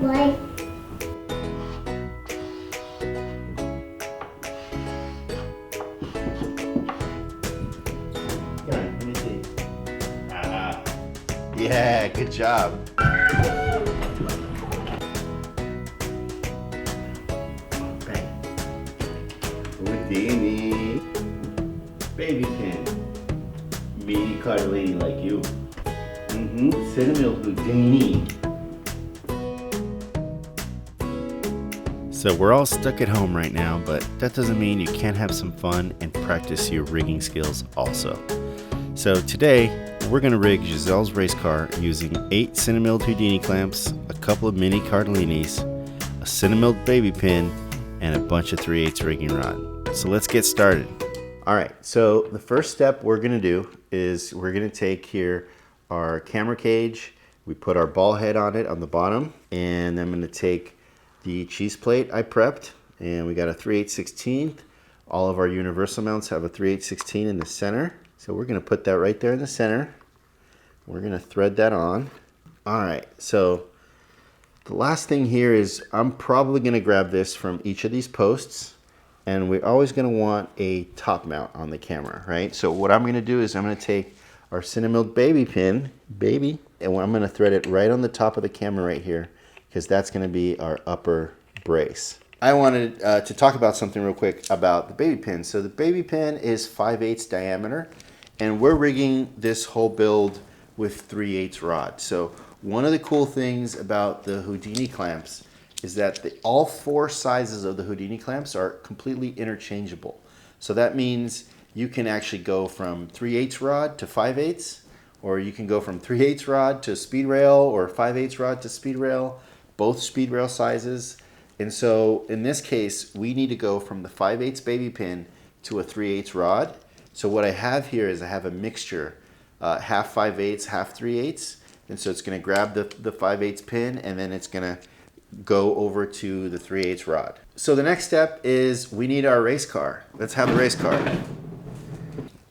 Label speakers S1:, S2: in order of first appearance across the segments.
S1: boy.
S2: Let me see. Yeah, good job. Bang. Houdini. Baby pin. Mini Cardellini like you. CineMilled Houdini. So we're all stuck at home right now, but that doesn't mean you can't have some fun and practice your rigging skills also. So today, we're going to rig Giselle's race car using 8 CineMilled Houdini clamps, a couple of Mini Cardellini's, a CineMilled Baby Pin, and a bunch of 3/8 rigging rod. So let's get started. Alright, so the first step we're going to do is we're going to take here our camera cage, we put our ball head on it on the bottom, and I'm going to take the cheese plate I prepped, and we got a 3/8/16. All of our universal mounts have a 3/8/16 in the center. So we're going to put that right there in the center. We're going to thread that on. All right, so the last thing here is I'm probably going to grab this from each of these posts, and we're always going to want a top mount on the camera, right? So what I'm going to do is I'm going to take our CineMilled Baby Pin, and I'm going to thread it right on the top of the camera right here, because that's going to be our upper brace. I wanted to talk about something real quick about the baby pin. So the baby pin is 5/8 diameter, and we're rigging this whole build with 3/8 rod. So one of the cool things about the Houdini clamps is that all 4 sizes of the Houdini clamps are completely interchangeable. So that means you can actually go from 3/8 rod to 5/8, or you can go from 3/8 rod to speed rail, or 5/8 rod to speed rail, both speed rail sizes. And so in this case, we need to go from the 5/8 baby pin to a 3/8 rod. So what I have here is I have a mixture, half 5/8, half 3/8. And so it's gonna grab the 5/8 pin, and then it's gonna go over to the 3/8 rod. So the next step is we need our race car. Let's have the race car.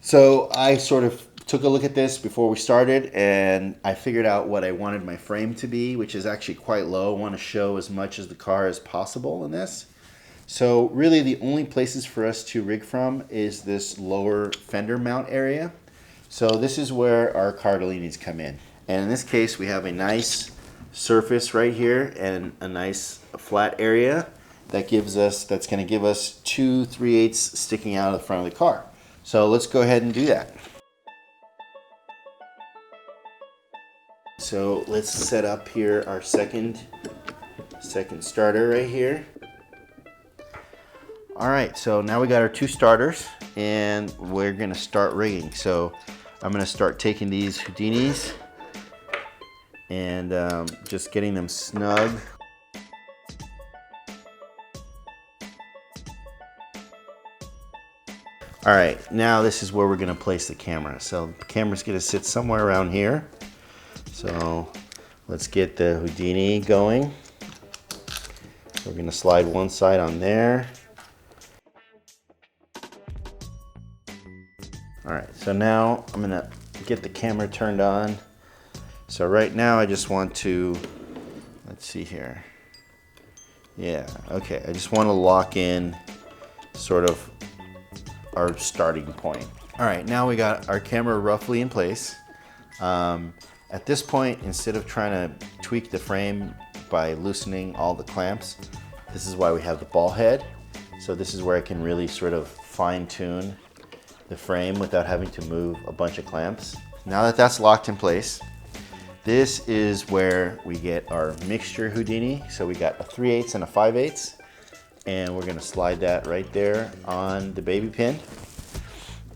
S2: So I sort of took a look at this before we started, and I figured out what I wanted my frame to be, which is actually quite low. I want to show as much of the car as possible in this. So really the only places for us to rig from is this lower fender mount area. So this is where our Cardellinis come in. And in this case, we have a nice surface right here and a nice flat area that's going to give us 2 3/8 sticking out of the front of the car. So let's go ahead and do that. So let's set up here our second starter right here. All right, so now we got our 2 starters, and we're gonna start rigging. So I'm gonna start taking these Houdinis and just getting them snug. All right, now this is where we're gonna place the camera. So the camera's gonna sit somewhere around here. So let's get the Houdini going. We're gonna slide one side on there. All right, so now I'm gonna get the camera turned on. So right now I just want to, let's see here. Yeah, okay, I just wanna lock in sort of our starting point. All right, now we got our camera roughly in place. At this point, instead of trying to tweak the frame by loosening all the clamps, this is why we have the ball head. So this is where I can really sort of fine tune the frame without having to move a bunch of clamps. Now that that's locked in place, this is where we get our mixture Houdini. So we got a 3/8 and a 5/8, and we're gonna slide that right there on the baby pin.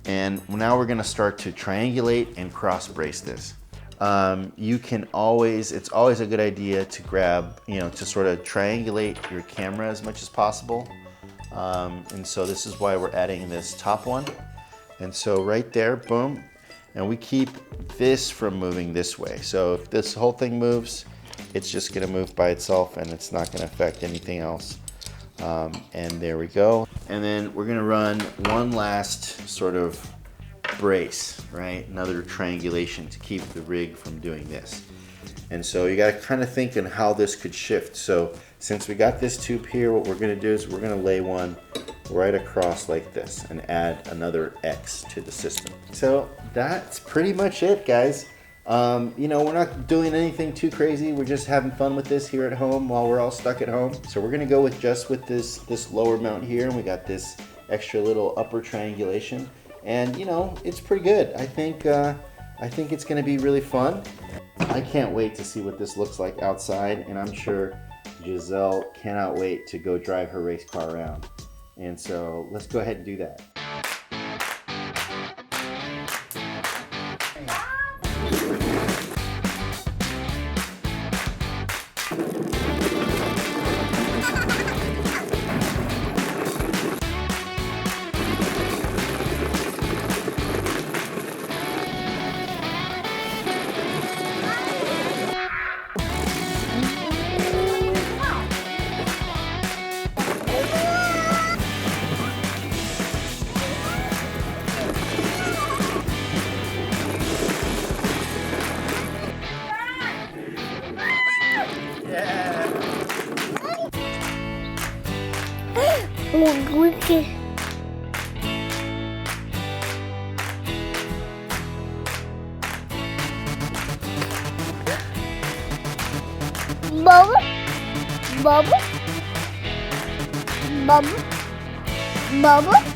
S2: And now we're gonna start to triangulate and cross brace this. It's always a good idea to grab, to sort of triangulate your camera as much as possible. And so this is why we're adding this top one. And so right there, boom. And we keep this from moving this way. So if this whole thing moves, it's just gonna move by itself and it's not gonna affect anything else. And there we go. And then we're gonna run one last sort of brace, right? Another triangulation to keep the rig from doing this. And so you got to kind of think on how this could shift. So since we got this tube here, what we're going to do is we're going to lay one right across like this and add another X to the system. So that's pretty much it, guys. You know, we're not doing anything too crazy. We're just having fun with this here at home while we're all stuck at home. So we're gonna go with just with this lower mount here, and we got this extra little upper triangulation. And you know, it's pretty good. I think it's gonna be really fun. I can't wait to see what this looks like outside, and I'm sure Giselle cannot wait to go drive her race car around. And so let's go ahead and do that.
S1: Wicked. Bubble, bubble, bubble, bubble.